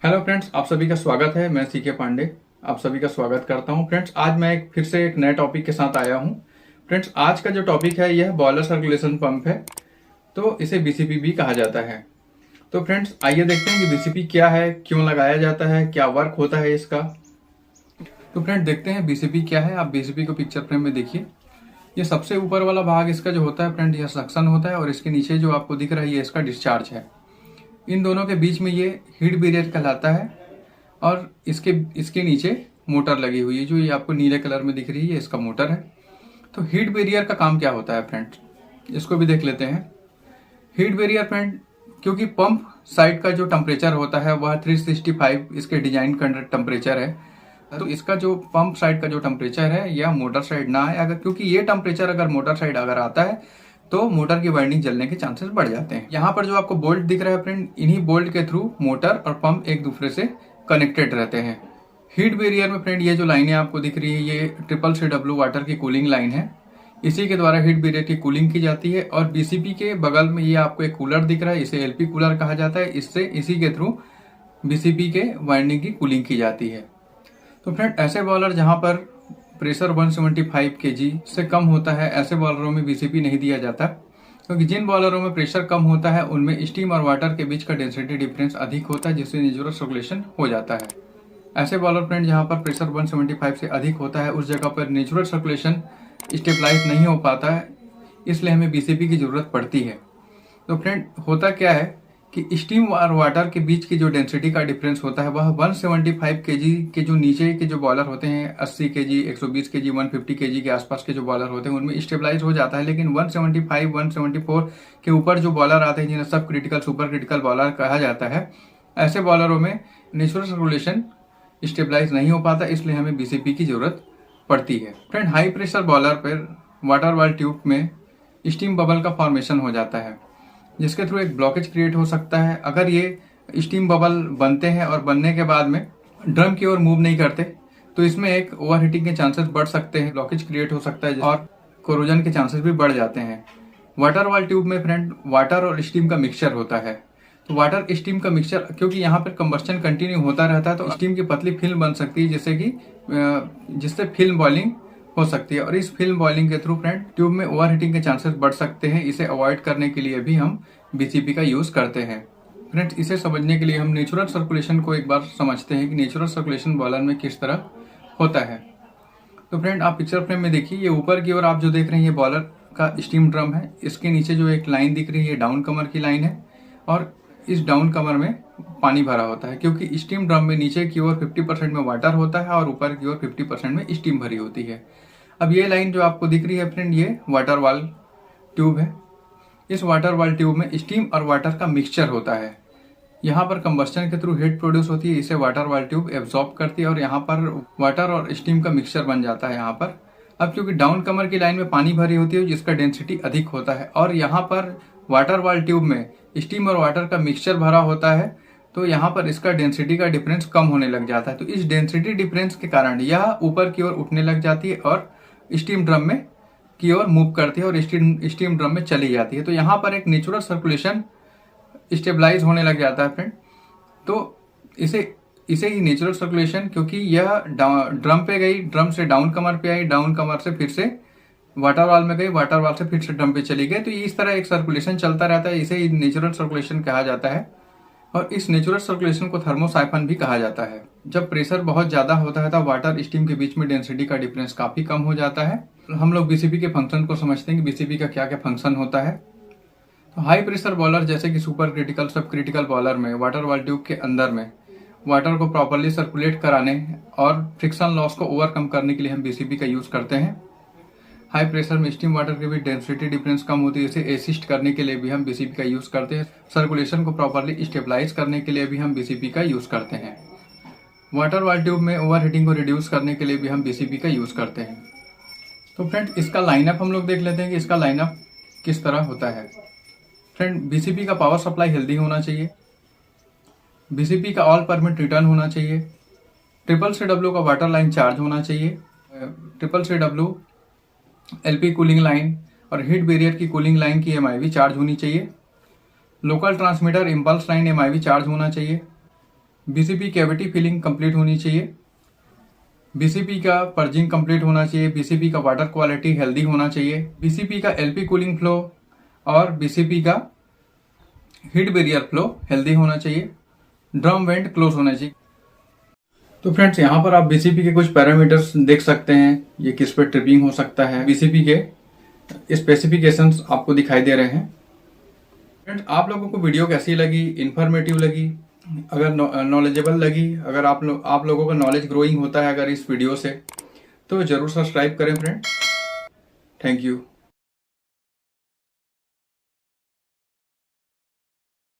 Hello friends, आप सभी का स्वागत है। मैं सीके पांडे आप सभी का स्वागत करता हूं। फ्रेंड्स, आज मैं फिर से एक नए टॉपिक के साथ आया हूं। फ्रेंड्स, आज का जो टॉपिक है यह बॉयलर सर्कुलेशन पंप है। तो इसे बीसीपी भी कहा जाता है। तो फ्रेंड्स, आइए देखते हैं कि बीसीपी क्या है, क्यों लगाया जाता है, क्या वर्क होता है इसका। तो फ्रेंड, देखते हैं बीसीपी क्या है। आप बीसीपी को पिक्चर फ्रेम में देखिए। ये सबसे ऊपर वाला भाग इसका जो होता है फ्रेंड, यह सक्शन होता है और इसके नीचे जो आपको दिख रहा है ये इसका डिस्चार्ज है। इन दोनों के बीच में ये हीट बैरियर कहलाता है और इसके इसके नीचे मोटर लगी हुई है। जो ये आपको नीले कलर में दिख रही है ये इसका मोटर है। तो हीट बैरियर का काम क्या होता है फ्रेंड, इसको भी देख लेते हैं। हीट बैरियर फ्रेंड, क्योंकि पंप साइड का जो टेम्परेचर होता है वह 365 इसके डिजाइन का टेम्परेचर है। तो इसका जो पंप साइड का जो टेम्परेचर है यह मोटर साइड ना आए, अगर क्योंकि ये टेम्परेचर अगर मोटर साइड अगर आता है तो मोटर की वाइंडिंग जलने के चांसेस बढ़ जाते हैं। यहाँ पर जो आपको बोल्ट दिख रहा है फ्रेंड, इन्हीं बोल्ट के थ्रू मोटर और पंप एक दूसरे से कनेक्टेड रहते हैं। हीट बैरियर में फ्रेंड ये जो लाइनें आपको दिख रही है ये CCCW वाटर की कूलिंग लाइन है। इसी के द्वारा हीट बैरियर की कूलिंग की जाती है। और बीसीपी के बगल में ये आपको एक कूलर दिख रहा है, इसे एलपी कूलर कहा जाता है। इससे इसी के थ्रू बीसीपी के वाइंडिंग की कूलिंग की जाती है। तो फ्रेंड, ऐसे बॉयलर जहां पर प्रेशर 175 केजी से कम होता है, ऐसे बॉयलरों में बीसीपी नहीं दिया जाता, क्योंकि जिन बॉयलरों में प्रेशर कम होता है उनमें स्टीम और वाटर के बीच का डेंसिटी डिफरेंस अधिक होता है, जिससे नेचुरल सर्कुलेशन हो जाता है। ऐसे बॉयलर फ्रेंड जहां पर प्रेशर 175 से अधिक होता है उस जगह पर नेचुरल सर्कुलेशन स्टेबलाइज नहीं हो पाता है, इसलिए हमें बीसीपी की जरूरत पड़ती है। तो फ्रेंड, होता क्या है कि स्टीम और वाटर के बीच की जो डेंसिटी का डिफरेंस होता है वह 175 केजी के जो नीचे के जो बॉयलर होते हैं, 80 केजी, 120 केजी, 150 केजी के आसपास के जो बॉयलर होते हैं उनमें स्टेबलाइज हो जाता है। लेकिन 175, 174 के ऊपर जो बॉयलर आते हैं जिन्हें सब क्रिटिकल, सुपर क्रिटिकल बॉयलर कहा जाता है, ऐसे बॉयलरों में नेचुरल सर्कुलेशन स्टेबलाइज नहीं हो पाता, इसलिए हमें बीसीपी की जरूरत पड़ती है। फ्रेंड, हाई प्रेशर बॉयलर पर वाटर वाल ट्यूब में स्टीम बबल का फॉर्मेशन हो जाता है, जिसके थ्रू एक ब्लॉकेज क्रिएट हो सकता है। अगर ये स्टीम बबल बनते हैं और बनने के बाद में ड्रम की ओर मूव नहीं करते तो इसमें एक ओवरहीटिंग के चांसेस बढ़ सकते हैं, ब्लॉकेज क्रिएट हो सकता है और कोरोजन के चांसेस भी बढ़ जाते हैं। वाटर वाल ट्यूब में फ्रेंड वाटर और स्टीम का मिक्सचर होता है। तो वाटर स्टीम का मिक्सचर, क्योंकि यहाँ पर कंबस्टन कंटिन्यू होता रहता है तो स्टीम की पतली फिल्म बन सकती है, जिससे फिल्म बॉइलिंग हो सकती है। और इस फिल्म बॉइलिंग के थ्रू फ्रेंड ट्यूब में ओवरहीटिंग के चांसेस बढ़ सकते हैं। इसे अवॉइड करने के लिए भी हम बीसीपी का यूज करते हैं। फ्रेंड्स, इसे समझने के लिए हम नेचुरल सर्कुलेशन को एक बार समझते हैं कि नेचुरल सर्कुलेशन बॉयलर में किस तरह होता है। तो फ्रेंड, आप पिक्चर फ्रेम में देखिए, ये ऊपर की ओर आप जो देख रहे हैं ये बॉयलर का स्टीम ड्रम है। इसके नीचे जो एक लाइन दिख रही है ये डाउन कमर की लाइन है और इस डाउन कमर में पानी भरा होता है, क्योंकि स्टीम ड्रम में नीचे की ओर 50% में वाटर होता है और ऊपर की ओर 50% में स्टीम भरी होती है। अब ये लाइन जो आपको दिख रही है फ्रेंड, ये वाटर वाल ट्यूब है। इस वाटर वाल ट्यूब में स्टीम और वाटर का मिक्सचर होता है। यहाँ पर कंबस्टन के थ्रू हीट प्रोड्यूस होती है, इसे वाटर वाल ट्यूब एब्जॉर्ब करती है और यहाँ पर वाटर और स्टीम का मिक्सचर बन जाता है यहाँ पर। अब क्योंकि डाउन कमर की लाइन में पानी भरी होती है जिसका डेंसिटी अधिक होता है और यहाँ पर वाटर वाल ट्यूब में स्टीम और वाटर का मिक्सचर भरा होता है, तो यहाँ पर इसका डेंसिटी का डिफरेंस कम होने लग जाता है। तो इस डेंसिटी डिफरेंस के कारण यह ऊपर की ओर उठने लग जाती है और स्टीम ड्रम में की ओर मूव करती है और स्टीम ड्रम में चली जाती है। तो यहाँ पर एक नेचुरल सर्कुलेशन स्टेबलाइज होने लग जाता है फ्रेंड। तो इसे ही नेचुरल सर्कुलेशन, क्योंकि यह ड्रम पे गई, ड्रम से डाउन कमर पे आई, डाउन कमर से फिर से वाटर वाल में गई, वाटर वाल से फिर से ड्रम पे चली गई, तो इस तरह एक सर्कुलेशन चलता रहता है। इसे ही नेचुरल सर्कुलेशन कहा जाता है और इस नेचुरल सर्कुलेशन को थर्मोसाइफन भी कहा जाता है। जब प्रेशर बहुत ज्यादा होता है तब वाटर स्टीम के बीच में डेंसिटी का डिफरेंस काफी कम हो जाता है। हम लोग बीसीपी के फंक्शन को समझते हैं कि बीसीपी का क्या क्या फंक्शन होता है। तो हाई प्रेशर बॉयलर जैसे कि सुपर क्रिटिकल, सब क्रिटिकल बॉयलर में वाटर वाल ट्यूब के अंदर में वाटर को प्रॉपरली सर्कुलेट कराने और फ्रिक्शन लॉस को ओवरकम करने के लिए हम बीसीपी का यूज करते हैं। हाई प्रेशर में स्टीम वाटर की भी डेंसिटी डिफरेंस कम होती है, इसे असिस्ट करने के लिए भी हम बीसीपी का यूज करते हैं। सर्कुलेशन को प्रॉपरली स्टेबलाइज करने के लिए भी हम बीसीपी का यूज करते हैं। वाटर वाल ट्यूब में ओवरहीटिंग को रिड्यूस करने के लिए भी हम बीसीपी का यूज करते हैं। तो फ्रेंड, इसका लाइनअप हम लोग देख लेते हैं कि इसका लाइनअप किस तरह होता है। फ्रेंड, बीसीपी का पावर सप्लाई हेल्दी होना चाहिए, बीसीपी का ऑल परमिट रिटर्न होना चाहिए, CCCW का वाटर लाइन चार्ज होना चाहिए, CCCW एलपी कूलिंग लाइन और हीट बैरियर की कूलिंग लाइन की एमआईवी चार्ज होनी चाहिए, local transmitter impulse line MIV charge होना चाहिए, बीसीपी कैविटी फिलिंग कंप्लीट होनी चाहिए, बीसीपी का पर्जिंग कंप्लीट होना चाहिए, बीसीपी का वाटर क्वालिटी हेल्दी होना चाहिए, बीसीपी का एलपी कूलिंग फ्लो और बीसीपी का हीट बैरियर फ्लो हेल्दी होना चाहिए, ड्रम वेंट क्लोज होना चाहिए। तो फ्रेंड्स यहाँ पर आप बीसीपी के कुछ पैरामीटर्स देख सकते हैं, ये किस पे ट्रिपिंग हो सकता है, बीसीपी के स्पेसिफिकेशंस आपको दिखाई दे रहे हैं। फ्रेंड्स आप लोगों को वीडियो कैसी लगी, इन्फॉर्मेटिव लगी, अगर नॉलेजेबल लगी, अगर आप लोगों का नॉलेज ग्रोइंग होता है अगर इस वीडियो से, तो जरूर सब्सक्राइब करें फ्रेंड। Thank you.